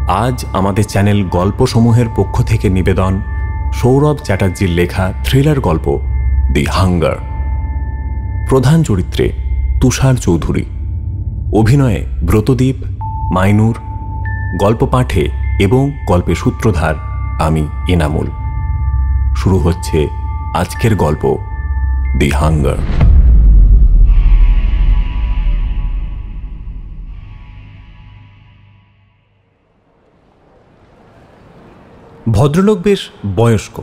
আজ আমাদের চ্যানেল গল্পসমূহের পক্ষ থেকে নিবেদন সৌরভ চ্যাটার্জির লেখা থ্রিলার গল্প দি হাঙ্গার। প্রধান চরিত্রে তুষার চৌধুরী, অভিনয়ে ব্রতদীপ, মাইনুর, গল্প পাঠে এবং গল্পে সূত্রধার আমি এনামুল। শুরু হচ্ছে আজকের গল্প দি হাঙ্গার। ভদ্রলোক বেশ বয়স্ক,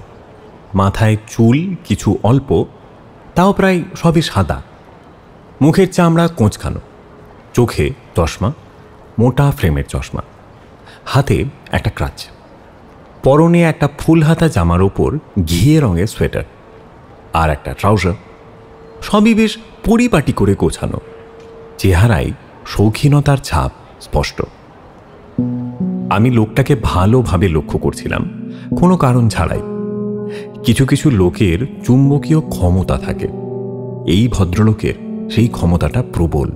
মাথায় চুল কিছু অল্প, তাও প্রায় সবই সাদা, মুখের চামড়া কোঁচকানো, চোখে চশমা, মোটা ফ্রেমের চশমা, হাতে একটা ক্রাচ, পরনে একটা ফুল হাতা জামার ওপর ঘিয়ে রঙের সোয়েটার আর একটা ট্রাউজার, সবই বেশ পরিপাটি করে গোছানো, চেহারায় শৌখিনতার ছাপ স্পষ্ট। আমি লোকটাকে ভালোভাবে লক্ষ্য করছিলাম, কোনো কারণ ছাড়াই। কিছু কিছু লোকের চুম্বকীয় ক্ষমতা থাকে, এই ভদ্রলোকের সেই ক্ষমতাটা প্রবল।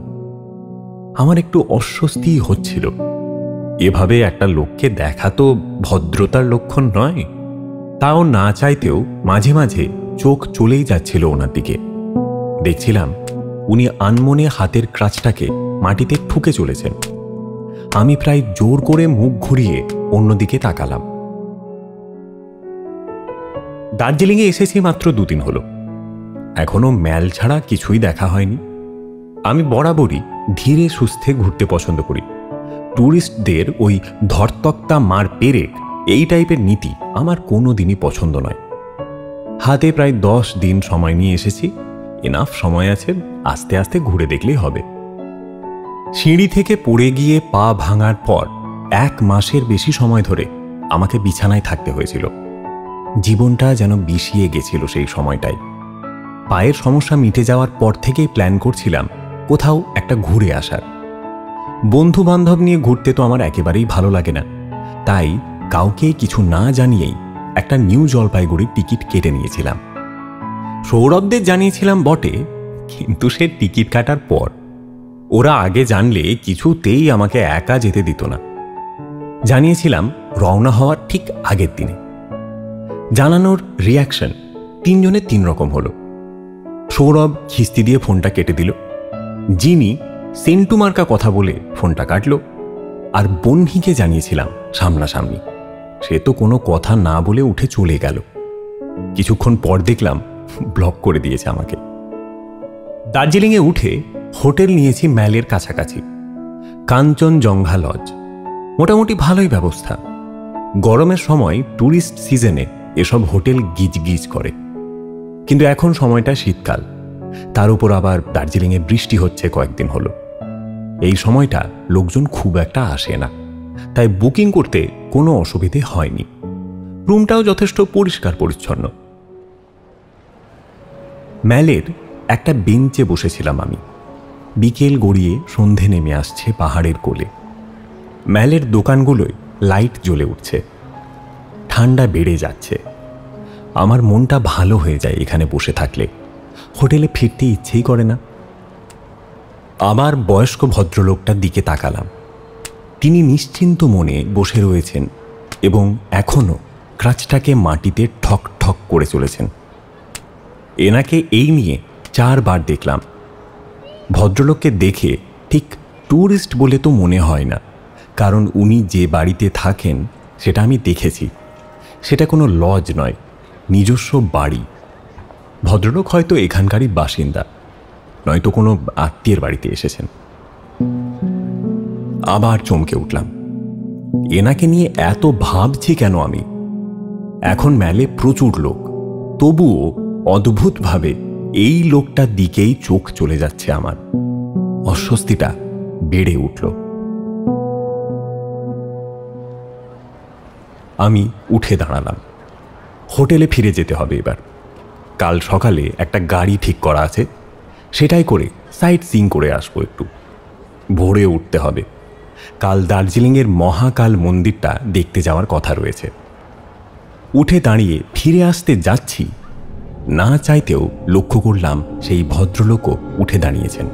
আমার একটু অস্বস্তি হচ্ছিল। এভাবে একটা লোককে দেখা তো ভদ্রতার লক্ষণ নয়। তাও না চাইতেও মাঝে মাঝে চোখ চলেই যাচ্ছিল ওনার দিকে। দেখছিলাম উনি আনমনে হাতের ক্রাচটাকে মাটিতে ঠুকে চলেছেন। আমি প্রায় জোর করে মুখ ঘুরিয়ে অন্যদিকে তাকালাম। দার্জিলিংয়ে এসেছি মাত্র 2 দিন হলো, এখনো ম্যাল ছাড়া কিছুই দেখা হয়নি। আমি বরাবরই ধীরে সুস্থে ঘুরতে পছন্দ করি। ট্যুরিস্টদের ওই ধরতক্তা মার পেরেক এই টাইপের নীতি আমার কোনো দিনই পছন্দ নয়। হাতে প্রায় 10 দিন সময় নিয়ে এসেছি, এনাফ সময় আছে, আস্তে আস্তে ঘুরে দেখলেই হবে। সিঁড়ি থেকে পড়ে গিয়ে পা ভাঙার পর 1 মাসের বেশি সময় ধরে আমাকে বিছানায় থাকতে হয়েছিল। জীবনটা যেন বিষিয়ে গেছিল সেই সময়টায়। পায়ের সমস্যা মিটে যাওয়ার পর থেকেই প্ল্যান করছিলাম কোথাও একটা ঘুরে আসার। বন্ধু বান্ধব নিয়ে ঘুরতে তো আমার একেবারেই ভালো লাগে না, তাই কাউকে কিছু না জানিয়েই একটা নিউ জলপাইগুড়ির টিকিট কেটে নিয়েছিলাম। সৌরভদের জানিয়েছিলাম বটে, কিন্তু সে টিকিট কাটার পর। ওরা আগে জানলে কিছুতেই আমাকে একা যেতে দিত না। জানিয়েছিলাম রওনা হওয়ার ঠিক আগের দিনে। জানানোর রিয়াকশন 3 জনের 3 রকম হলো। সৌরভ খিস্তি দিয়ে ফোনটা কেটে দিল, যিনি সেন্টু মার্কা কথা বলে ফোনটা কাটল, আর বহ্নিকে জানিয়েছিলাম সামনাসামনি। সে তো কোনো কথা না বলে উঠে চলে গেল। কিছুক্ষণ পর দেখলাম ব্লক করে দিয়েছে আমাকে। দার্জিলিংয়ে উঠে হোটেল নিয়েছি ম্যালের কাছাকাছি, কাঞ্চনজঙ্ঘা লজ। মোটামুটি ভালোই ব্যবস্থা। গরমের সময় ট্যুরিস্ট সিজনে এসব হোটেল গিজগিজ করে, কিন্তু এখন সময়টা শীতকাল, তার উপর আবার দার্জিলিংয়ে বৃষ্টি হচ্ছে কয়েকদিন হলো। এই সময়টা লোকজন খুব একটা আসে না, তাই বুকিং করতে কোনো অসুবিধে হয়নি। রুমটাও যথেষ্ট পরিষ্কার পরিচ্ছন্ন। ম্যালের একটা বেঞ্চে বসেছিলাম আমি। বিকেল গড়িয়ে সন্ধে নেমে আসছে পাহাড়ের কোলে। ম্যালের দোকানগুলোয় লাইট জ্বলে উঠছে, ঠান্ডা বেড়ে যাচ্ছে। আমার মনটা ভালো হয়ে যায় এখানে বসে থাকলে, হোটেলে ফিরতে ইচ্ছেই করে না। আবার বয়স্ক ভদ্রলোকটার দিকে তাকালাম। তিনি নিশ্চিন্ত মনে বসে রয়েছেন এবং এখনও ক্রাচটাকে মাটিতে ঠক ঠক করে চলেছেন। এনাকে এই নিয়ে 4 বার দেখলাম। ভদ্রলোককে দেখে ঠিক ট্যুরিস্ট বলে তো মনে হয় না, কারণ উনি যে বাড়িতে থাকেন সেটা আমি দেখেছি। সেটা কোনো লজ নয়, নিজস্ব বাড়ি। ভদ্রলোক হয়তো এখানকারই বাসিন্দা, নয়তো কোনো আত্মীয়ের বাড়িতে এসেছেন। আবার চমকে উঠলাম। এনাকে নিয়ে এত ভাবছি কেন আমি? এখন ম্যালে প্রচুর লোক, তবুও অদ্ভুতভাবে এই লোকটার দিকেই চোখ চলে যাচ্ছে আমার। অস্বস্তিটা বেড়ে উঠল। আমি উঠে দাঁড়ালাম। হোটেলে ফিরে যেতে হবে এবার। কাল সকালে একটা গাড়ি ঠিক করা আছে, সেটাই করে সাইট সিইং করে আসবো। একটু ভোরে উঠতে হবে। কাল দার্জিলিংয়ের মহাকাল মন্দিরটা দেখতে যাওয়ার কথা রয়েছে। উঠে দাঁড়িয়ে ফিরে আসতে যাচ্ছি, না চাইতেও লক্ষ্য করলাম সেই ভদ্রলোকও উঠে দাঁড়িয়েছেন।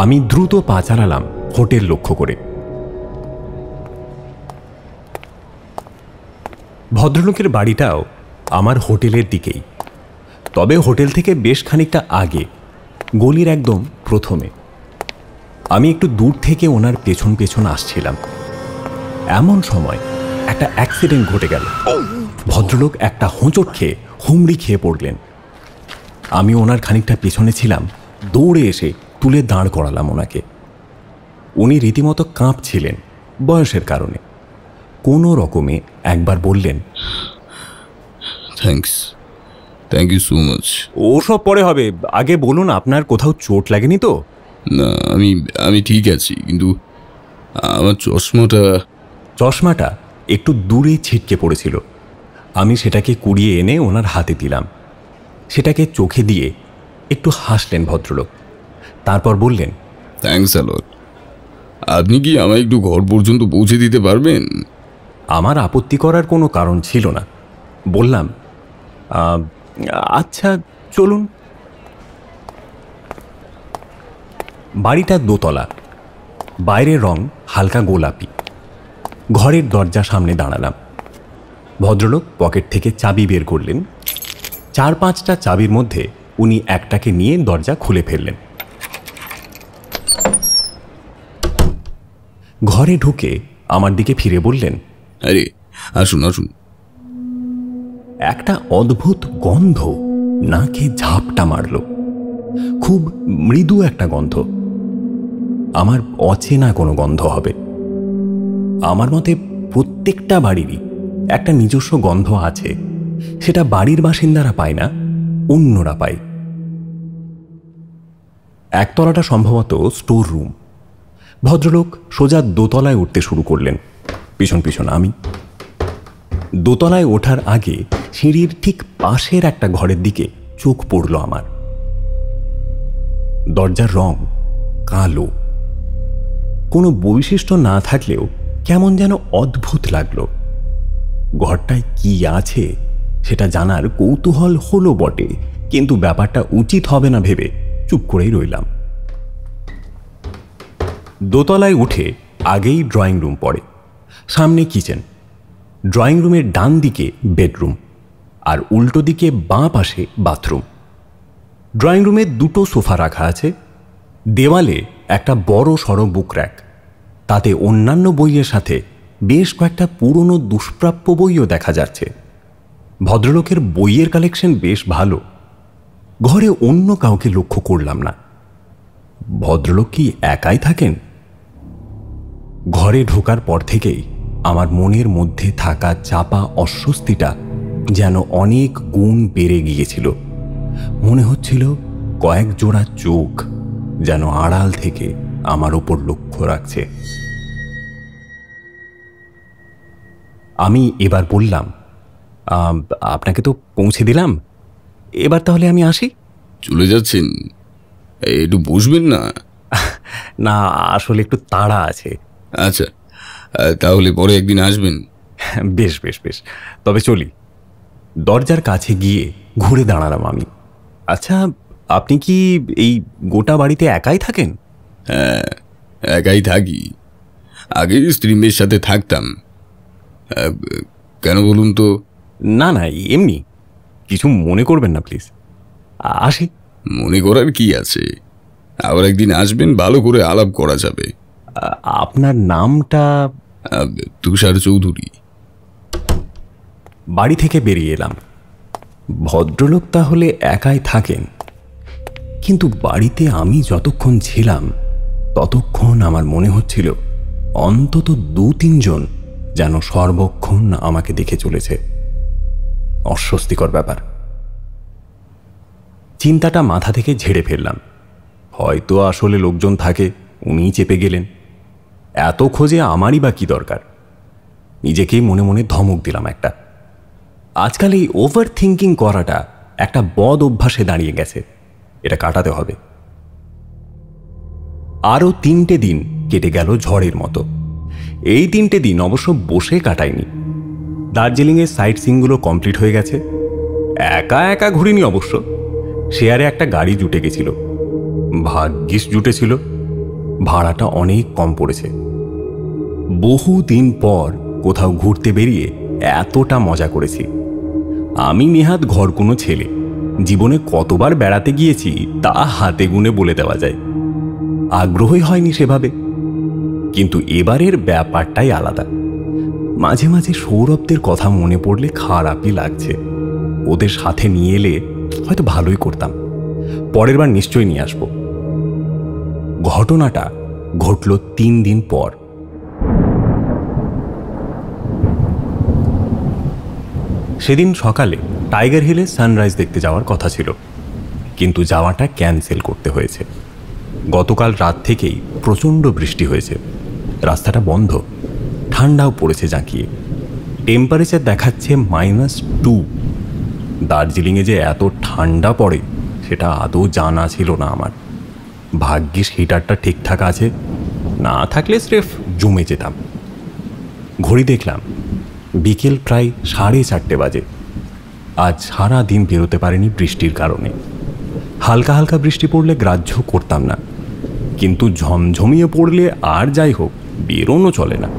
আমি দ্রুত পা চালালাম হোটেল লক্ষ্য করে। ভদ্রলোকের বাড়িটাও আমার হোটেলের দিকেই, তবে হোটেল থেকে বেশ খানিকটা আগে, গলির একদম প্রথমে। আমি একটু দূর থেকে ওনার পেছন পেছন আসছিলাম। এমন সময় একটা অ্যাক্সিডেন্ট ঘটে গেল। ভদ্রলোক একটা হোঁচট খেয়ে হুমড়ি খেয়ে পড়লেন। আমি ওনার খানিকটা পেছনে ছিলাম, দৌড়ে এসে তুলে দাঁড় করালাম ওনাকে। উনি রীতিমতো কাঁপছিলেন বয়সের কারণে। কোনো রকমে একবার বললেন, থ্যাংক ইউ সো মাচ। ওসব পরে হবে, আগে বলুন আপনার কোথাও চোট লাগেনি তো? না, আমি ঠিক আছি, কিন্তু আমার চশমাটা একটু দূরে ছিটকে পড়েছিল। আমি সেটাকে কুড়িয়ে এনে ওনার হাতে দিলাম। সেটাকে চোখে দিয়ে একটু হাসলেন ভদ্রলোক। তারপর বললেন, থ্যাঙ্কস আ লট। আপনি কি আমায় একটু ঘর পর্যন্ত পৌঁছে দিতে পারবেন? আমার আপত্তি করার কোনো কারণ ছিল না। বললাম, আচ্ছা চলুন। বাড়িটা দোতলা, বাইরের রং হালকা গোলাপি। ঘরের দরজার সামনে দাঁড়ালাম। ভদ্রলোক পকেট থেকে চাবি বের করলেন। 4-5টা চাবির মধ্যে উনি একটাকে নিয়ে দরজা খুলে ফেললেন। ঘরে ঢুকে আমার দিকে ফিরে বললেন, আরে আসুন। একটা অদ্ভুত গন্ধ নাকে ঝাপটা মারল। খুব মৃদু একটা গন্ধ। আমার অচেনা কোনো গন্ধ হবে। আমার মতে প্রত্যেকটা বাড়িরই একটা নিজস্ব গন্ধ আছে। সেটা বাড়ির বাসিন্দারা পায় না, অন্যরা পায়। একতলাটা সম্ভবত স্টোর রুম। ভদ্রলোক সোজা দোতলায় উঠতে শুরু করলেন, পিছন পিছন আমি। দোতলায় ওঠার আগে সিঁড়ির ঠিক পাশের একটা ঘরের দিকে চোখ পড়ল আমার। দরজার রং কালো। কোনো বৈশিষ্ট্য না থাকলেও কেমন যেন অদ্ভুত লাগলো। ঘরটায় কি আছে সেটা জানার কৌতূহল হলো বটে, কিন্তু ব্যাপারটা উচিত হবে না ভেবে চুপ করেই রইলাম। দোতলায় উঠে আগেই ড্রয়িং রুম পড়ে, সামনে কিচেন। ড্রয়িং রুমের ডান দিকে বেডরুম, আর উল্টো দিকে বাঁ পাশে বাথরুম। ড্রয়িং রুমে 2টো সোফা রাখা আছে। দেওয়ালে একটা বড় সড়ো বুক র্যাক। তাতে অন্যান্য বইয়ের সাথে বেশ কয়েকটা পুরনো দুষ্প্রাপ্য বইও দেখা যাচ্ছে। ভদ্রলোকের বইয়ের কালেকশন বেশ ভালো। ঘরে অন্য কাউকে লক্ষ্য করলাম না। ভদ্রলোক কি একাই থাকেন? ঘরে ঢোকার পর থেকেই আমার মনের মধ্যে থাকা চাপা অস্বস্তিটা যেন অনেক গুণ বেড়ে গিয়েছিল। মনে হচ্ছিল কয়েক জোড়া চোখ যেন আড়াল থেকে আমার উপর লক্ষ্য রাখছে। আমি এবার বললাম, আপনাকে তো পৌঁছে দিলাম, এবার তাহলে আমি আসি। চলে যাচ্ছেন? একটু বসবেন না? না, আসলে একটু তাড়া আছে। আচ্ছা, তাহলে পরে একদিন আসবেন। বেশ বেশ বেশ, তবে চলি। দরজার কাছে গিয়ে ঘুরে দাঁড়ালাম আমি। আচ্ছা, আপনি কি এই গোটা বাড়িতে একাই থাকেন? হ্যাঁ, একাই থাকি। আগে স্ত্রী মেয়ের সাথে থাকতাম। কেন বলুন তো? না না, এমনি। কিছু মনে করবেন না প্লিজ। আসি। মনে করার কি আছে? আবার একদিন আসবেন, ভালো করে আলাপ করা যাবে। আপনার নামটা? তুষার চৌধুরী। বাড়ি থেকে বেরিয়ে এলাম। ভদ্রলোক তাহলে একাই থাকেন, কিন্তু বাড়িতে আমি যতক্ষণ ছিলাম ততক্ষণ আমার মনে হচ্ছিল অন্তত 2-3 জন যেন সর্বক্ষণ আমাকে দেখে চলেছে। অস্বস্তিকর ব্যাপার। চিন্তাটা মাথা থেকে ঝেড়ে ফেললাম। হয়তো আসলে লোকজন থাকে, উনিই চেপে গেলেন। এত খোঁজে আমারই বা কি দরকার? নিজেকেই মনে মনে ধমক দিলাম একটা। আজকাল এই ওভার থিঙ্কিং করাটা একটা বদ অভ্যাসে দাঁড়িয়ে গেছে। এটা কাটাতে হবে। আরও 3টে দিন কেটে গেল ঝড়ের মতো। এই 3টে দিন অবশ্য বসে কাটাইনি। দার্জিলিংয়ের সাইট সিইংগুলো কমপ্লিট হয়ে গেছে। একা একা ঘুরিনি অবশ্য, শেয়ারে একটা গাড়ি জুটে গেছিল। ভাগ্যিস জুটেছিল, ভাড়াটা অনেক কম পড়েছে। বহু দিন পর কোথাও ঘুরতে বেরিয়ে এতটা মজা করেছি। আমি নেহাত ঘর কোনো ছেলে, জীবনে কতবার বেড়াতে গিয়েছি তা হাতে গুনে বলে দেওয়া যায়। আগ্রহই হয়নি সেভাবে, কিন্তু এবারের ব্যাপারটাই আলাদা। মাঝে মাঝে সৌরভদের কথা মনে পড়লে খারাপই লাগছে। ওদের সাথে নিয়ে এলে হয়তো ভালোই করতাম। পরের বার নিশ্চয়ই নিয়ে আসব। ঘটনাটা ঘটল 3 দিন পর। সেদিন সকালে টাইগার হিলে সানরাইজ দেখতে যাওয়ার কথা ছিল, কিন্তু যাওয়াটা ক্যান্সেল করতে হয়েছে। গতকাল রাত থেকেই প্রচণ্ড বৃষ্টি হয়েছে, রাস্তাটা বন্ধ, ঠান্ডাও পড়েছে জাঁকিয়ে। টেম্পারেচার দেখাচ্ছে -2। দার্জিলিংয়ে যে এত ঠান্ডা পড়ে সেটা আদৌ জানা ছিল না আমার। ভাগ্যিস হিটারটা ঠিকঠাক আছে, না থাকলে স্রেফ জমে যেতাম। ঘড়ি দেখলাম বিকেল প্রায় 4:30 বাজে। আজ সারা দিন বেরোতে পারিনি বৃষ্টির কারণে। হালকা হালকা বৃষ্টি পড়লে গ্রাহ্য করতাম না, কিন্তু ঝমঝমিয়ে পড়লে আর যাই হোক, বেরোনো চলে না।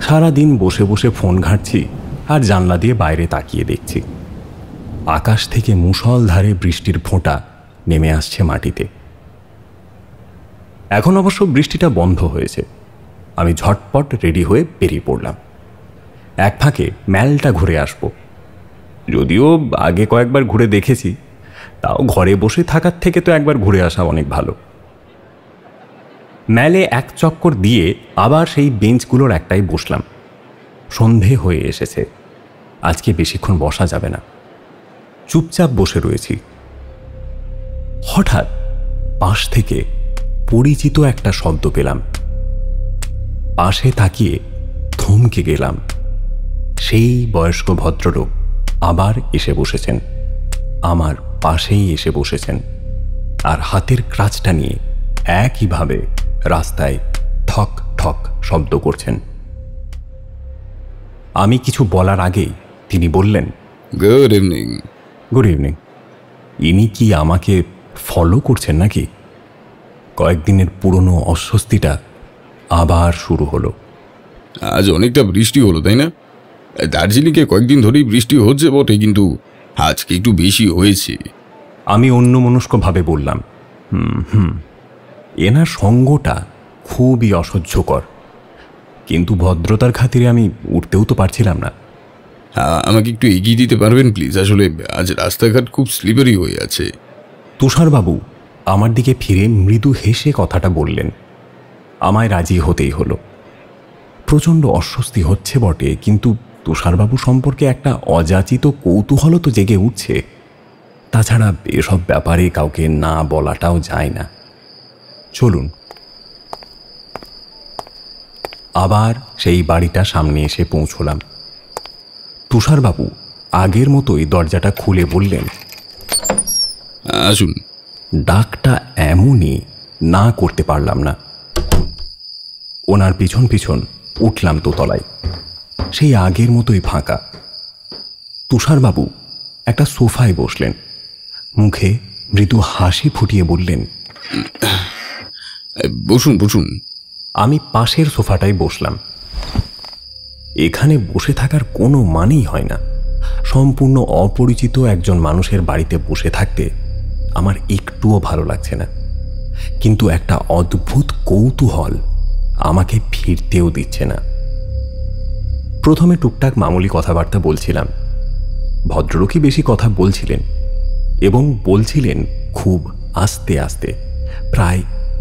সারা দিন বসে বসে ফোন ঘাঁটছি আর জানলা দিয়ে বাইরে তাকিয়ে দেখছি। আকাশ থেকে মুষলধারে বৃষ্টির ফোঁটা নেমে আসছে মাটিতে। এখন অবশ্য বৃষ্টিটা বন্ধ হয়েছে। আমি ঝটপট রেডি হয়ে বেরিয়ে পড়লাম। এক ফাঁকে ম্যালটা ঘুরে আসব। যদিও আগে কয়েকবার ঘুরে দেখেছি, তাও ঘরে বসে থাকার থেকে তো একবার ঘুরে আসা অনেক ভালো। ম্যালে এক চক্কর দিয়ে আবার সেই বেঞ্চগুলোর একটাই বসলাম। সন্ধে হয়ে এসেছে, আজকে বেশিক্ষণ বসা যাবে না। চুপচাপ বসে রয়েছি। হঠাৎ পাশ থেকে পরিচিত একটা শব্দ পেলাম। পাশে তাকিয়ে থমকে গেলাম। সেই বয়স্ক ভদ্রলোক আবার এসে বসেছেন, আমার পাশেই এসে বসেছেন, আর হাতের ক্রাচটা নিয়ে একইভাবে রাস্তায় ঠক ঠক শব্দ করছেন। আমি কিছু বলার আগেই তিনি বললেন, গুড ইভিনিং। Good evening. ইনি কি আমাকে ফলো করছেন নাকি? কয়েকদিনের পুরনো অস্বস্তিটা আবার শুরু হলো। আজ অনেকটা বৃষ্টি হলো, তাই না? দার্জিলিংয়ে কয়েকদিন ধরেই বৃষ্টি হচ্ছে বটে, কিন্তু আজকে একটু বেশি হয়েছে। আমি অন্যমনস্কভাবে বললাম, এনার সঙ্গটা খুবই অসহ্যকর, কিন্তু ভদ্রতার খাতিরে আমি উঠতেও তো পারছিলাম না। আমাকে একটু এগিয়ে দিতে পারবেন প্লিজ? আসলে আজ রাস্তাঘাট খুব স্লিপারি হয়ে আছে। তুষারবাবু আমার দিকে ফিরে মৃদু হেসে কথাটা বললেন। আমায় রাজি হতেই হলো। প্রচণ্ড অস্বস্তি হচ্ছে বটে, কিন্তু তুষারবাবু সম্পর্কে একটা অযাচিত কৌতূহল তো জেগে উঠছে। তাছাড়া এসব ব্যাপারে কাউকে না বলাটাও যায় না। চলুন। আবার সেই বাড়িটা সামনে এসে পৌঁছলাম। তুষারবাবু আগের মতোই দরজাটা খুলে বললেন, আসুন। ডাকটা এমনই, না করতে পারলাম না। ওনার পিছন পিছন উঠলাম দোতলায়। সেই আগের মতোই ফাঁকা। তুষারবাবু একটা সোফায় বসলেন, মুখে মৃদু হাসি ফুটিয়ে বললেন, বসুন বসুন। আমি পাশের সোফাটায় বসলাম। এখানে বসে থাকার কোনো মানেই হয় না। সম্পূর্ণ অপরিচিত একজন মানুষের বাড়িতে বসে থাকতে আমার একটুও ভালো লাগছে না, কিন্তু একটা অদ্ভুত কৌতূহল আমাকে ফিরতেও দিচ্ছে না। প্রথমে টুকটাক মামুলি কথাবার্তা বলছিলাম। ভদ্রলোকই বেশি কথা বলছিলেন, এবং বলছিলেন খুব আস্তে আস্তে, প্রায়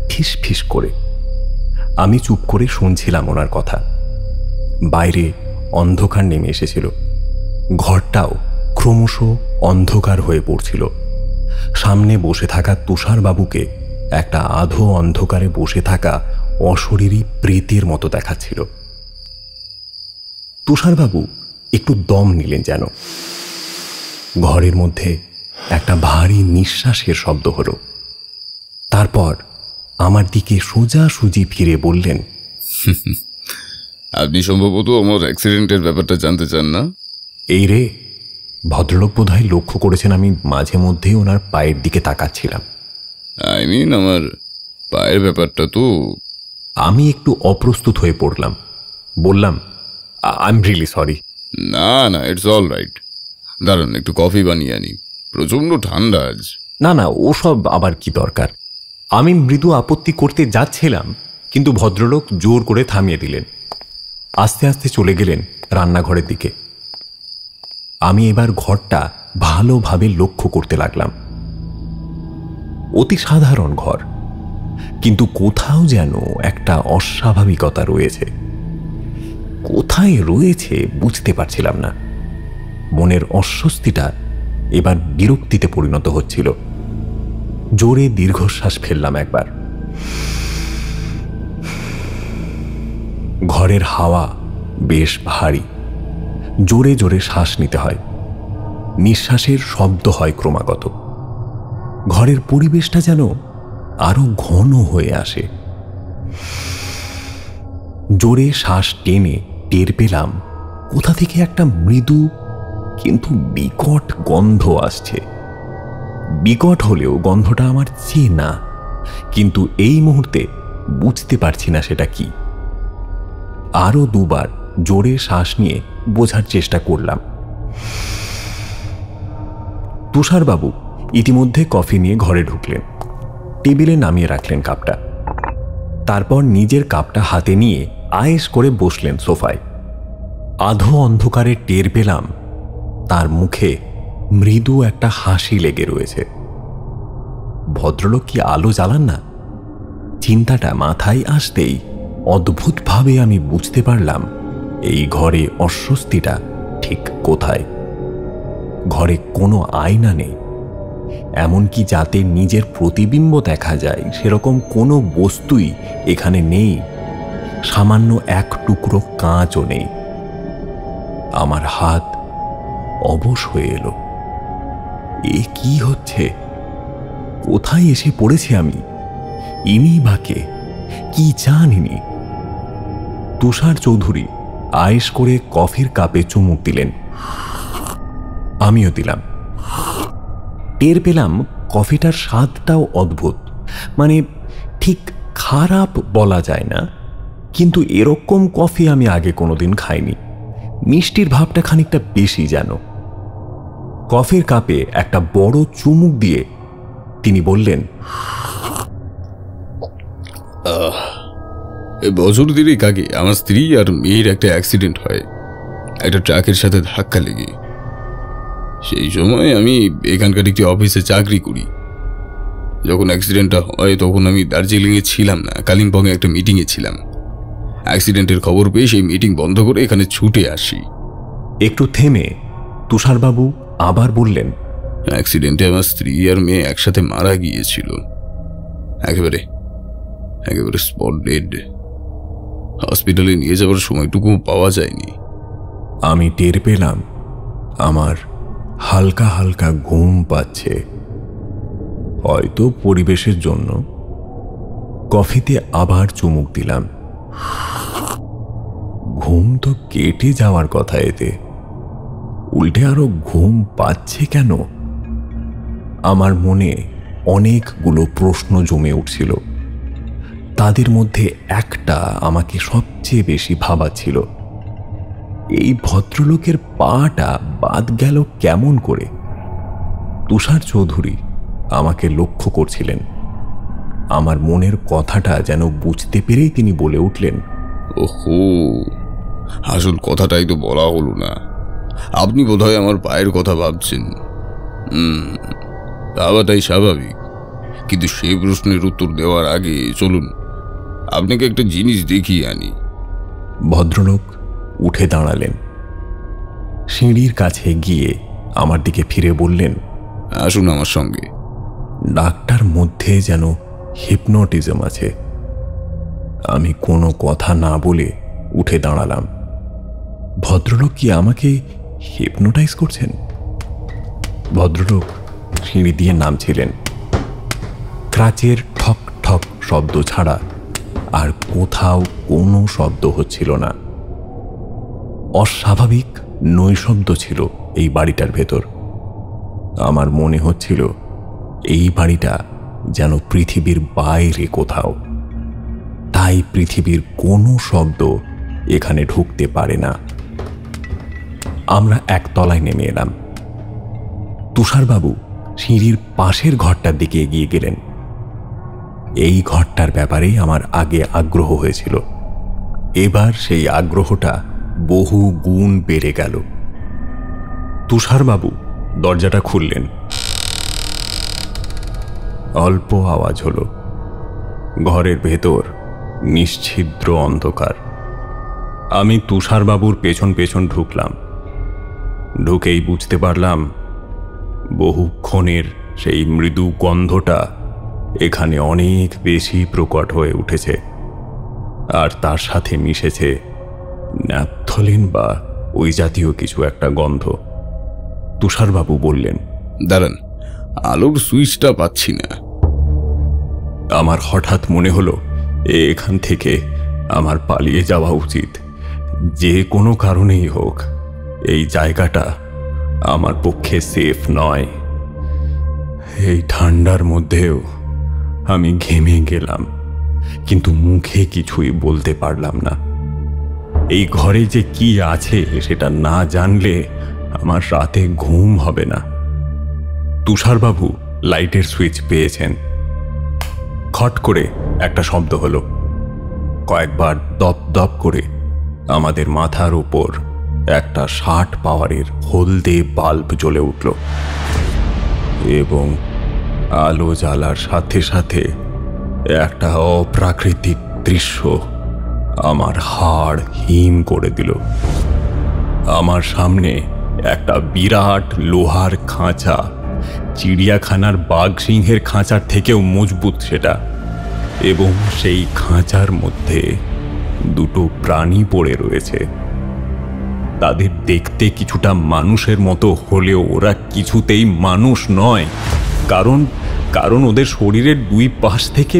ফিস ফিস করে। আমি চুপ করে শুনছিলাম ওনার কথা। বাইরে অন্ধকার নেমে এসেছিল। ঘরটাও ক্রমশ অন্ধকার হয়ে পড়ছিল। সামনে বসে থাকা তুষারবাবুকে একটা আধো অন্ধকারে বসে থাকা অশরীরী প্রেতের মতো দেখাচ্ছিল। তুষারবাবু একটু দম নিলেন যেন। ঘরের মধ্যে একটা ভারী নিঃশ্বাসের শব্দ হলো। তারপর আমার দিকে সোজাসুজি ফিরে বললেন, আপনি সম্ভবত আমার অ্যাক্সিডেন্টের ব্যাপারটা জানতে চান না? এই রে, ভদ্রলোক বোধহয় লক্ষ্য করেছেন আমি মাঝে মধ্যেই ওনার পায়ের দিকে তাকাচ্ছিলাম। আমার পায়ের ব্যাপারটা তো। আমি একটু অপ্রস্তুত হয়ে পড়লাম। বললাম, আই এম রিয়েলি সরি। না না, ইটস অল রাইট। দাঁড়ান, একটু কফি বানিয়ে আনি, প্রচণ্ড ঠান্ডা আজ। না না, ওসব আবার কি দরকার। আমি মৃদু আপত্তি করতে যাচ্ছিলাম, কিন্তু ভদ্রলোক জোর করে থামিয়ে দিলেন। আস্তে আস্তে চলে গেলেন রান্নাঘরের দিকে। আমি এবার ঘরটা ভালোভাবে লক্ষ্য করতে লাগলাম। অতি সাধারণ ঘর, কিন্তু কোথাও যেন একটা অস্বাভাবিকতা রয়েছে। কোথায় রয়েছে বুঝতে পারছিলাম না। মনের অস্বস্তিটা এবার বিরক্তিতে পরিণত হচ্ছিল। জোরে দীর্ঘশ্বাস ফেললাম একবার। ঘরের হাওয়া বেশ ভারী, জোরে জোরে শ্বাস নিতে হয়, নিঃশ্বাসের শব্দ হয় ক্রমাগত। ঘরের পরিবেশটা যেন আরো ঘন হয়ে আসে। জোরে শ্বাস টেনে টের পেলাম কোথা থেকে একটা মৃদু কিন্তু বিকট গন্ধ আসছে। বিকট হলেও গন্ধটা আমার চেনা, কিন্তু এই মুহূর্তে বুঝতে পারছি না সেটা কি। আরো দুবার জোরে শ্বাস নিয়ে বোঝার চেষ্টা করলাম। তুষারবাবু ইতিমধ্যে কফি নিয়ে ঘরে ঢুকলেন, টেবিলে নামিয়ে রাখলেন কাপটা। তারপর নিজের কাপটা হাতে নিয়ে আয়েশ করে বসলেন সোফায়। আধো অন্ধকারে টের পেলাম তার মুখে মৃদু একটা হাসি লেগে রয়েছে। ভদ্রলোক কি আলো জ্বালান না? চিন্তাটা মাথায় আসতেই অদ্ভুতভাবে আমি বুঝতে পারলাম এই ঘরে অস্বস্তিটা ঠিক কোথায়। ঘরে কোনো আয়না নেই, এমনকি যাতে নিজের প্রতিবিম্ব দেখা যায় সেরকম কোনো বস্তুই এখানে নেই। সামান্য এক টুকরো কাঁচও নেই। আমার হাত অবশ হয়ে এলো। এ কি হচ্ছে? কোথায় এসে পড়েছি আমি? ইনি বাকে কি চান ইনি? তুষার চৌধুরী আয়েশ করে কফির কাপে চুমুক দিলেন। আমিও দিলাম। টের পেলাম কফিটার স্বাদটাও অদ্ভুত। মানে ঠিক খারাপ বলা যায় না, কিন্তু এরকম কফি আমি আগে কোনোদিন খাইনি। মিষ্টির ভাবটা খানিকটা বেশি যেন। কফির কাপে একটা বড় চুমুক দিয়ে তিনি বললেন, বছর দিনেক আগে আমার স্ত্রী আর মেয়ের একটা অ্যাক্সিডেন্ট হয়, একটা ট্রাকের সাথে ধাক্কা লেগে। সেই সময় আমি এখানকার একটি অফিসে চাকরি করি। যখন অ্যাক্সিডেন্টটা হয় তখন আমি দার্জিলিংয়ে ছিলাম না, কালিম্পংয়ে একটা মিটিংয়ে ছিলাম। অ্যাক্সিডেন্টের খবর পেয়ে সেই মিটিং বন্ধ করে এখানে ছুটে আসি। একটু থেমে তুষারবাবু আবার বললেন, অ্যাক্সিডেন্টে আমার স্ত্রী আর মেয়ে একসাথে মারা গিয়েছিল। একেবারে একেবারে স্পট ডেড। হসপিটালে নিয়ে যাওয়ার সময়টুকু পাওয়া যায়নি। আমি টের পেলাম আমার হালকা হালকা ঘুম পাচ্ছে, হয়তো পরিবেশের জন্য। কফিতে আবার চুমুক দিলাম। ঘুম তো কেটে যাওয়ার কথা, এতে উল্টে আরো ঘুম পাচ্ছে কেন? আমার মনে অনেকগুলো প্রশ্ন জমে উঠছিল। তাদের মধ্যে একটা আমাকে সবচেয়ে বেশি ভাবাচ্ছিল। এই ভদ্রলোকের পাটা বাদ গেল কেমন করে? তুষার চৌধুরী আমাকে লক্ষ্য করছিলেন। আমার মনের কথাটা যেন বুঝতে পেরেই তিনি বলে উঠলেন, ওহো, আসল কথাটাই তো বলা হলো না। আপনি বোধহয় আমার পায়ের কথা ভাবছেন। ভাবাটাই স্বাভাবিক, কিন্তু সেই প্রশ্নের উত্তর দেওয়ার আগে চলুন আপনাকে একটা জিনিস দেখিয়ে আনি। ভদ্রলোক উঠে দাঁড়ালেন। সিঁড়ির কাছে গিয়ে আমার দিকে ফিরে বললেন, আসুন আমার সঙ্গে। ডাকটার মধ্যে যেন হিপনোটিজম আছে। আমি কোনো কথা না বলে উঠে দাঁড়ালাম। ভদ্রলোক কি আমাকে হিপনোটাইজ করছেন? ভদ্রলোক সিঁড়ি দিয়ে নামছিলেন। ক্রাচের ঠক ঠক শব্দ ছাড়া আর কোথাও কোনো শব্দ হচ্ছিল না। অস্বাভাবিক নৈশব্দ ছিল এই বাড়িটার ভেতর। আমার মনে হচ্ছিল এই বাড়িটা যেন পৃথিবীর বাইরে কোথাও। তাই পৃথিবীর কোনো শব্দ এখানে ঢুকতে পারে না। আমরা একতলায় নেমে এলাম। তুষারবাবু সিঁড়ির পাশের ঘরটার দিকে এগিয়ে গেলেন। এই ঘরটার ব্যাপারেই আমার আগে আগ্রহ হয়েছিল, এবার সেই আগ্রহটা বহু গুণ বেড়ে গেল। তুষারবাবু দরজাটা খুললেন। অল্প আওয়াজ হলো। ঘরের ভেতর নিশ্ছিদ্র অন্ধকার। আমি তুষারবাবুর পেছন পেছন ঢুকলাম। ঢুকেই বুঝতে পারলাম বহুক্ষণের সেই মৃদু গন্ধটা এখানে অনেক বেশি প্রকট হয়ে উঠেছে, আর তার সাথে মিশেছে ন্যাপথলিন বা ওই জাতীয় কিছু একটা গন্ধ। তুষারবাবু বললেন, দাঁড়ান, আলোর সুইচটা পাচ্ছি না। আমার হঠাৎ মনে হলো এখান থেকে আমার পালিয়ে যাওয়া উচিত। যে কোনো কারণেই হোক এই জায়গাটা আমার পক্ষে সেফ নয়। এই ঠান্ডার মধ্যেও আমি ঘেমে গেলাম, কিন্তু মুখে কিছুই বলতে পারলাম না। এই ঘরে যে কি আছে সেটা না জানলে আমার রাতে ঘুম হবে না। তুষারবাবু লাইটের সুইচ পেয়েছেন। খট করে একটা শব্দ হলো। কয়েকবার দপ দপ করে আমাদের মাথার উপর একটা 60 পাওয়ারের হলদে বাল্ব জ্বলে উঠল, এবং আলো জ্বালার সাথে সাথে একটা অপ্রাকৃতিক দৃশ্য আমার হাড় হিম করে দিল। আমার সামনে একটা বিরাট লোহার খাঁচা, চিড়িয়াখানার বাঘ সিংহের খাঁচার থেকেও মজবুত সেটা, এবং সেই খাঁচার মধ্যে দুটো প্রাণী পড়ে রয়েছে। তাদের দেখতে কিছুটা মানুষের মতো হলেও ওরা কিছুতেই মানুষ নয়, কারণ ওদের শরীরের দুই পাশ থেকে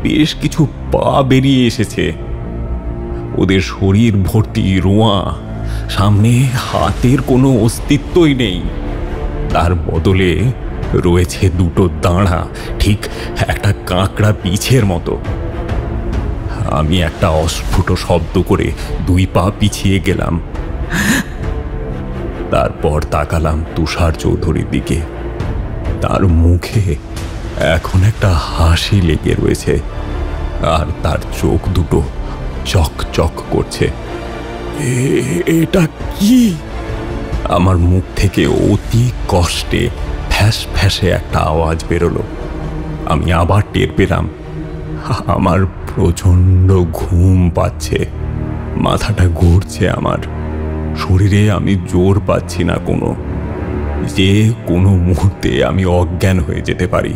বেশ কিছু পা বেরিয়ে এসেছে। ওদের শরীর ভর্তি রোঁয়া, সামনে হাতের কোনো অস্তিত্বই নেই। তার বদলে রয়েছে দুটো দাঁড়া, ঠিক একটা কাঁকড়া পিছের মতো। আমি একটা অস্ফুট শব্দ করে 2 পা পিছিয়ে গেলাম। তারপর তাকালাম তুষার চৌধুরীর দিকে। তার মুখে এখন একটা হাসি লেগে রয়েছে, আর তার চোখ দুটো চকচক করছে। এটা কি? আমার মুখ থেকে অতি কষ্টে ফ্যাস ফ্যাসে একটা আওয়াজ বেরোলো। আমি আবার টের পেলাম আমার প্রচণ্ড ঘুম পাচ্ছে, মাথাটা ঘুরছে আমার। শরীরে আমি জোর পাচ্ছি না কোনো, যে কোনো মুহূর্তে আমি অজ্ঞান হয়ে যেতে পারি।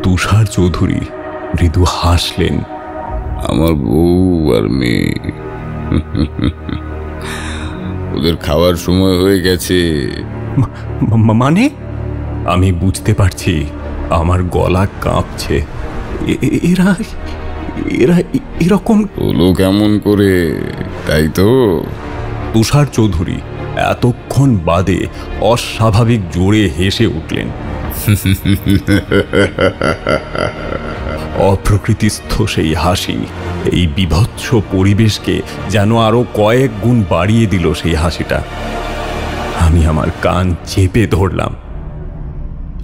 তুষার চৌধুরী মৃদু হাসলেন। আমার বউ আর মেয়ে, ওদের খাওয়ার সময় হয়ে গেছে। মানে? আমি বুঝতে পারছি, আমার গলা কাঁপছে। এরা এরা এরকম হলো কেমন করে, তাই তো? তুষার চৌধুরী এতক্ষণ বাদে অস্বাভাবিক জোরে হেসে উঠলেন। অপ্রকৃতিস্থ সেই হাসি এই বিভৎস পরিবেশকে যেন আরো কয়েক গুণ বাড়িয়ে দিল। সেই হাসিটা আমি আমার কান চেপে ধরলাম।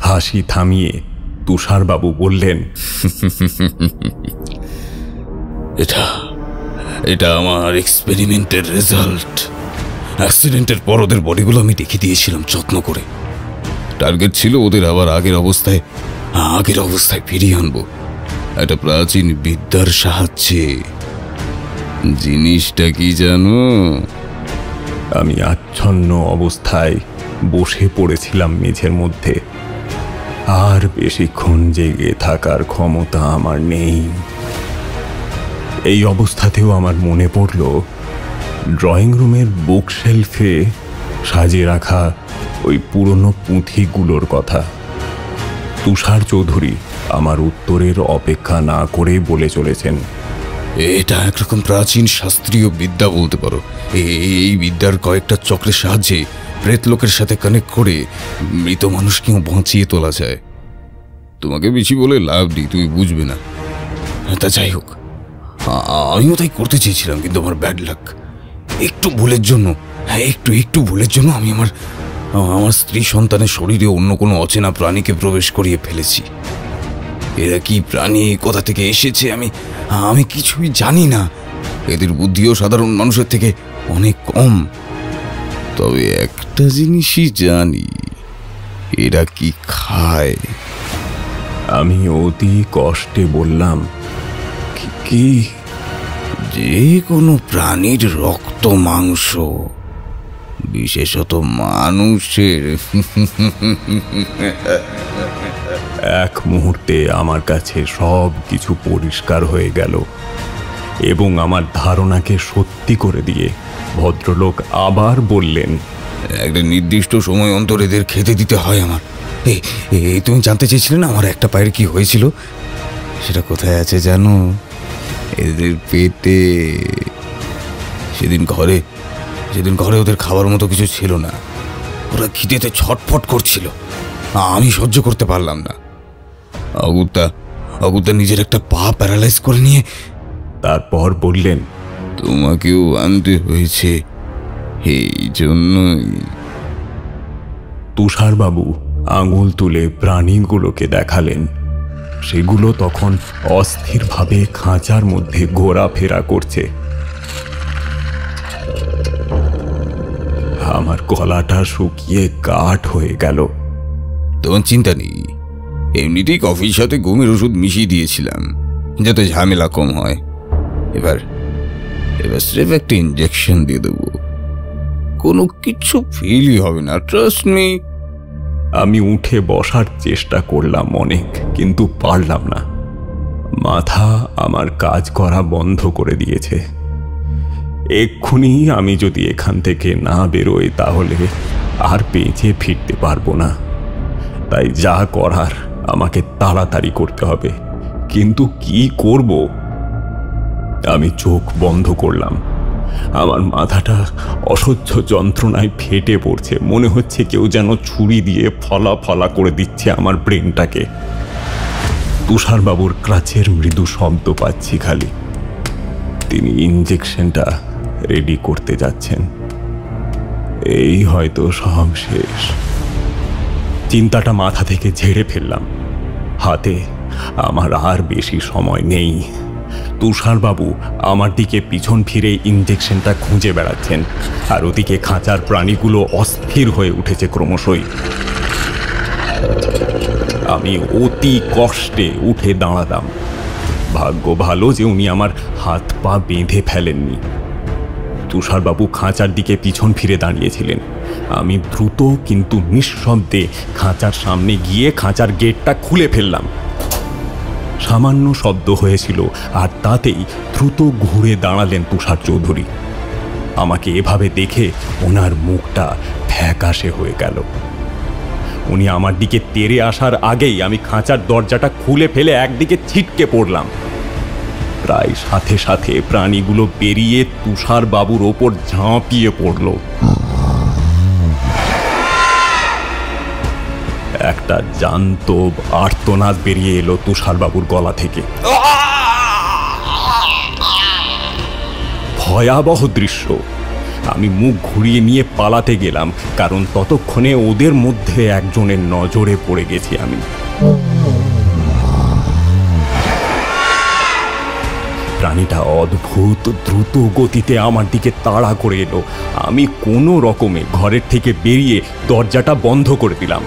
হাসি থামিয়ে তুষারবাবু বললেন, এটা আমার এক্সপেরিমেন্টের রেজাল্ট। অ্যাক্সিডেন্টের পর ওদের বডিগুলো আমি রেখে দিয়েছিলাম যত্ন করে। টার্গেট ছিল ওদের আবার আগের অবস্থায় ফিরিয়ে আনবো একটা প্রাচীন বিদ্যার সাহায্যে। জিনিসটা কি জানো? আমি আচ্ছন্ন অবস্থায় বসে পড়েছিলাম মেঝের মধ্যে। আর বেশিক্ষণ জেগে থাকার ক্ষমতা আমার নেই। এই অবস্থাতেও আমার মনে পড়ল ড্রয়িং রুমের বুকশেলফে সাজিয়ে রাখা ওই পুরনো পুঁথিগুলোর কথা। তুষার চৌধুরী আমার উত্তরের অপেক্ষা না করে বলে চলেছেন, এটা একরকম প্রাচীন শাস্ত্রীয় বিদ্যা বলতে পারো। এই বিদ্যার কয়েকটা চক্রের সাহায্যে প্রেতলোকের সাথে কানেক্ট করে মৃত মানুষকেও বাঁচিয়ে তোলা যায়। তোমাকে বেশি বলে লাভ নেই, তুমি বুঝবে না। তা যাই হোক, আমিও তাই করতে চেয়েছিলাম, কিন্তু আমার ব্যাড লাক। একটু ভুলের জন্য হ্যাঁ, একটু একটু ভুলের জন্য আমি আমার আমার স্ত্রী সন্তানের শরীরে অন্য কোনো অচেনা প্রাণীকে প্রবেশ করিয়ে ফেলেছি। এরা কি প্রাণী, কোথা থেকে এসেছে আমি আমি কিছুই জানি না। এদের বুদ্ধিও সাধারণ মানুষের থেকে অনেক কম। তবে একটা জিনিসই জানি, এরা কি খায়। আমি অতি কষ্টে বললাম, কি? যে কোনো প্রাণীর রক্ত, মাংস, বিশেষত মানুষের। এক মুহূর্তে আমার কাছে সব কিছু পরিষ্কার হয়ে গেল এবং আমার ধারণাকে সত্যি করে দিয়ে ভদ্রলোক আবার বললেন, একটা নির্দিষ্ট সময় অন্তর এদের খেতে দিতে হয় আমার। এই তুমি জানতে চেয়েছিলে না আমার একটা পায়ের কি হয়েছিল? সেটা কোথায় আছে জানো? এদের পেটে। সেদিন ঘরে ওদের খাবার মতো কিছু ছিল না। ওরা খিদেতে ছটফট করছিল, আমি সহ্য করতে পারলাম না। অগুতা নিজের একটা পা প্যারালাইজ করে নিয়ে তারপর বললেন, তোমাকেও আনতে হয়েছে এই জন্যই। তুষারবাবু আঙুল তুলে প্রাণীগুলোকে দেখালেন। সেগুলো তখন অস্থিরভাবে খাঁচার মধ্যে ঘোরাফেরা করছে। আমার গলাটা শুকিয়ে কাঠ হয়ে গেল। তোমার চিন্তা নেই, এমনিতেই কফির সাথে ঘুমের ওষুধ মিশিয়ে দিয়েছিলাম যাতে ঝামেলা কম হয়। এবার স্রেফ একটা ইঞ্জেকশন দিয়ে দেবো, কোনো কিছু ফিলই হবে না, ট্রাস্ট মি। আমি উঠে বসার চেষ্টা করলাম অনেক, কিন্তু পারলাম না। মাথা আমার কাজ করা বন্ধ করে দিয়েছে। এক্ষুনি আমি যদি এখান থেকে না বেরোই তাহলে আর বেঁচে ফিরতে পারবো না। তাই যা করার আমাকে তাড়াতাড়ি করতে হবে। কিন্তু কি করব? আমি চোখ বন্ধ করলাম। আমার মাথাটা অসহ্য যন্ত্রণায় ফেটে পড়ছে। মনে হচ্ছে কেউ যেন ছুরি দিয়ে ফলা ফলা করে দিচ্ছে আমার ব্রেনটাকে। তুষারবাবুর ক্রাচের মৃদু শব্দ পাচ্ছি খালি। তিনি ইঞ্জেকশনটা রেডি করতে যাচ্ছেন। এই হয়তো সব শেষ। চিন্তাটা মাথা থেকে ঝেড়ে ফেললাম। হাতে আমার আর বেশি সময় নেই। তুষারবাবু আমার দিকে পিছন ফিরে ইঞ্জেকশনটা খুঁজে বেড়াচ্ছেন, আর ওদিকে খাঁচার প্রাণীগুলো অস্থির হয়ে উঠেছে ক্রমশই। আমি অতি কষ্টে উঠে দাঁড়ালাম। ভাগ্য ভালো যে উনি আমার হাত পা বেঁধে ফেলেননি। তুষারবাবু খাঁচার দিকে পিছন ফিরে দাঁড়িয়েছিলেন। আমি দ্রুত কিন্তু নিঃশব্দে খাঁচার সামনে গিয়ে খাঁচার গেটটা খুলে ফেললাম। সামান্য শব্দ হয়েছিল, আর তাতেই দ্রুত ঘুরে দাঁড়ালেন তুষার চৌধুরী। আমাকে এভাবে দেখে ওনার মুখটা ফ্যাকাশে হয়ে গেল। উনি আমার দিকে তেড়ে আসার আগেই আমি খাঁচার দরজাটা খুলে ফেলে একদিকে ছিটকে পড়লাম। প্রায় সাথে সাথে প্রাণীগুলো বেরিয়ে তুষারবাবুর ওপর ঝাঁপিয়ে পড়ল। একটা জ্যান্ত আর্তনাদ বেরিয়ে এলো তুষারবাবুর গলা থেকে। ভয়াবহ দৃশ্য। আমি মুখ ঘুরিয়ে নিয়ে পালাতে গেলাম, কারণ ততক্ষণে ওদের মধ্যে একজনের নজরে পড়ে গেছি আমি। প্রাণীটা অদ্ভুত দ্রুত গতিতে আমার দিকে তাড়া করে এলো। আমি কোনো রকমে ঘরের থেকে বেরিয়ে দরজাটা বন্ধ করে দিলাম।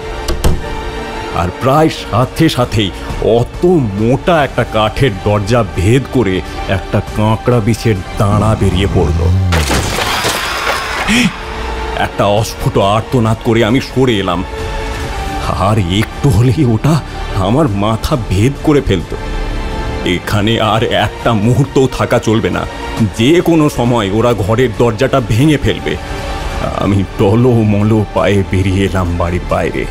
আর প্রায় সাথে সাথেই অত মোটা একটা কাঠের দরজা ভেদ করে একটা কাঁকড়া বিছের দাঁড়া বেরিয়ে পড়ল। একটা অস্ফুট আর্তনাদ করে আমি সরে এলাম। আর একটু হলেই ওটা আমার মাথা ভেদ করে ফেলত। এখানে আর একটা মুহূর্তও থাকা চলবে না। যে কোনো সময় ওরা ঘরের দরজাটা ভেঙে ফেলবে। আমি টলমলো পায়ে বেরিয়ে এলাম বাড়ির বাইরে।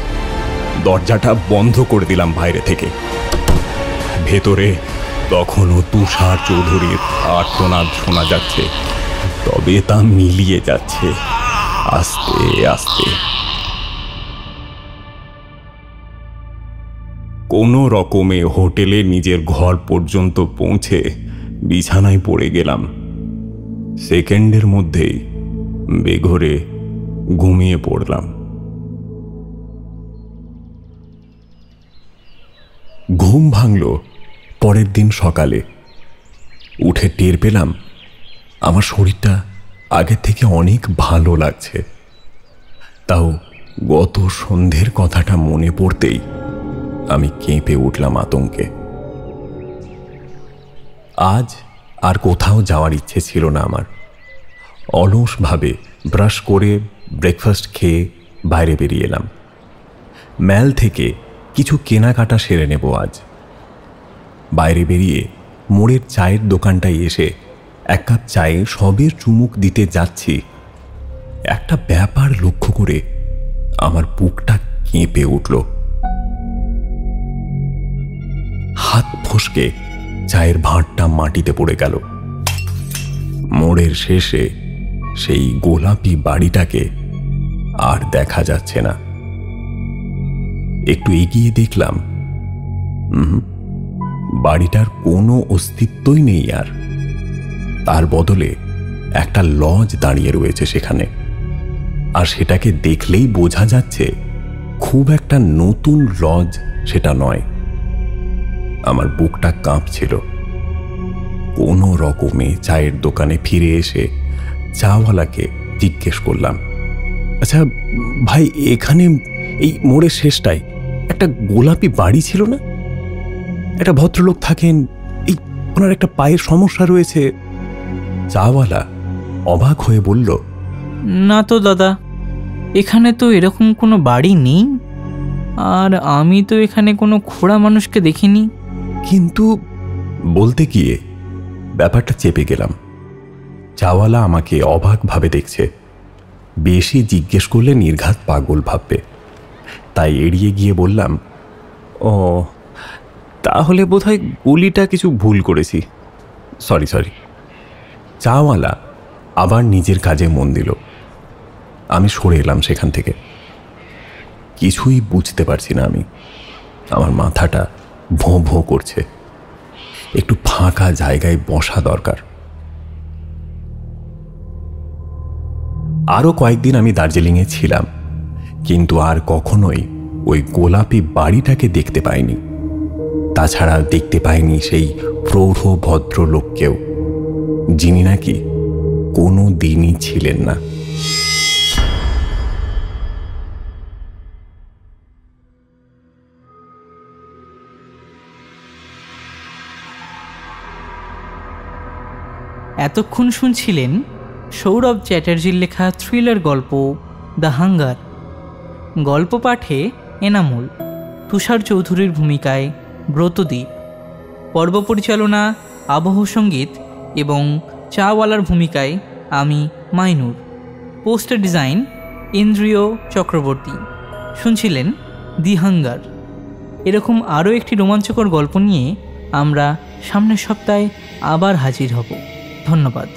দরজাটা বন্ধ করে দিলাম বাইরে থেকে। ভেতরে তখনও তুষার চৌধুরীর আর্তনাদ শোনা যাচ্ছে, তবে তা মিলিয়ে যাচ্ছে আস্তে আস্তে। কোনো রকমে হোটেলে নিজের ঘর পর্যন্ত পৌঁছে বিছানায় পড়ে গেলাম। সেকেন্ডের মধ্যেই বেঘরে ঘুমিয়ে পড়লাম। ঘুম ভাঙল পরের দিন সকালে। উঠে টের পেলাম আমার শরীরটা আগের থেকে অনেক ভালো লাগছে। তাও গত সন্ধ্যের কথাটা মনে পড়তেই আমি কেঁপে উঠলাম আতঙ্কে। আজ আর কোথাও যাওয়ার ইচ্ছে ছিল না আমার। অলসভাবে ব্রাশ করে ব্রেকফাস্ট খেয়ে বাইরে বেরিয়ে এলাম। ম্যাল থেকে কিছু কেনাকাটা সেরে নেব আজ। বাইরে বেরিয়ে মোড়ের চায়ের দোকানটায় এসে এক কাপ চায়ে সবে চুমুক দিতে যাচ্ছি, একটা ব্যাপার লক্ষ্য করে আমার বুকটা কেঁপে উঠল। হাত ফসকে চায়ের ভাঁড়টা মাটিতে পড়ে গেল। মোড়ের শেষে সেই গোলাপি বাড়িটাকে আর দেখা যাচ্ছে না। একটু এগিয়ে দেখলাম বাড়িটার কোনো অস্তিত্বই নেই আর। তার বদলে একটা লজ দাঁড়িয়ে রয়েছে সেখানে, আর সেটাকে দেখলেই বোঝা যাচ্ছে খুব একটা নতুন লজ সেটা নয়। আমার বুকটা কাঁপছিল। কোনো রকমে চায়ের দোকানে ফিরে এসে চাওয়ালাকে জিজ্ঞেস করলাম, আচ্ছা ভাই, এখানে এই মোড়ের শেষটায় একটা গোলাপি বাড়ি ছিল না? একটা ভদ্রলোক থাকেন, এই ওনার একটা পায়ের সমস্যা রয়েছে। চাওয়ালা অবাক হয়ে বলল, না তো দাদা, এখানে তো এরকম কোনো বাড়ি নেই, আর আমি তো এখানে কোনো খোড়া মানুষকে দেখিনি। কিন্তু বলতে গিয়ে ব্যাপারটা চেপে গেলাম। চাওয়ালা আমাকে অবাকভাবে দেখছে। বেশি জিজ্ঞেস করলে নির্ঘাত পাগল ভাববে, তাই এড়িয়ে গিয়ে বললাম, ও তাহলে বোধহয় গুলিটা কিছু ভুল করেছি, সরি। চাওয়ালা আবার নিজের কাজে মন দিল। আমি সরে এলাম সেখান থেকে। কিছুই বুঝতে পারছি না আমি। আমার মাথাটা ভোঁ ভোঁ করছে। একটু ফাঁকা জায়গায় বসা দরকার। আরও কয়েকদিন আমি দার্জিলিংয়ে ছিলাম, কিন্তু আর কখনোই ওই গোলাপি বাড়িটাকে দেখতে পাইনি। তাছাড়া দেখতে পাইনি সেই প্রৌঢ় ভদ্রলোককেও, যিনি নাকি কোনো দিনই ছিলেন না। এতক্ষণ শুনছিলেন সৌরভ চ্যাটার্জির লেখা থ্রিলার গল্প দ্য হাঙ্গার। গল্প পাঠে এনামুল, তুষার চৌধুরীর ভূমিকায় ব্রতদীপ, পর্ব পরিচালনা আবহ সঙ্গীত এবং চাওয়ালার ভূমিকায় আমি মাইনুর, পোস্টার ডিজাইন ইন্দ্রিয় চক্রবর্তী। শুনছিলেন দি হাঙ্গার। এরকম আরও একটি রোমাঞ্চকর গল্প নিয়ে আমরা সামনের সপ্তাহে আবার হাজির হব। ধন্যবাদ।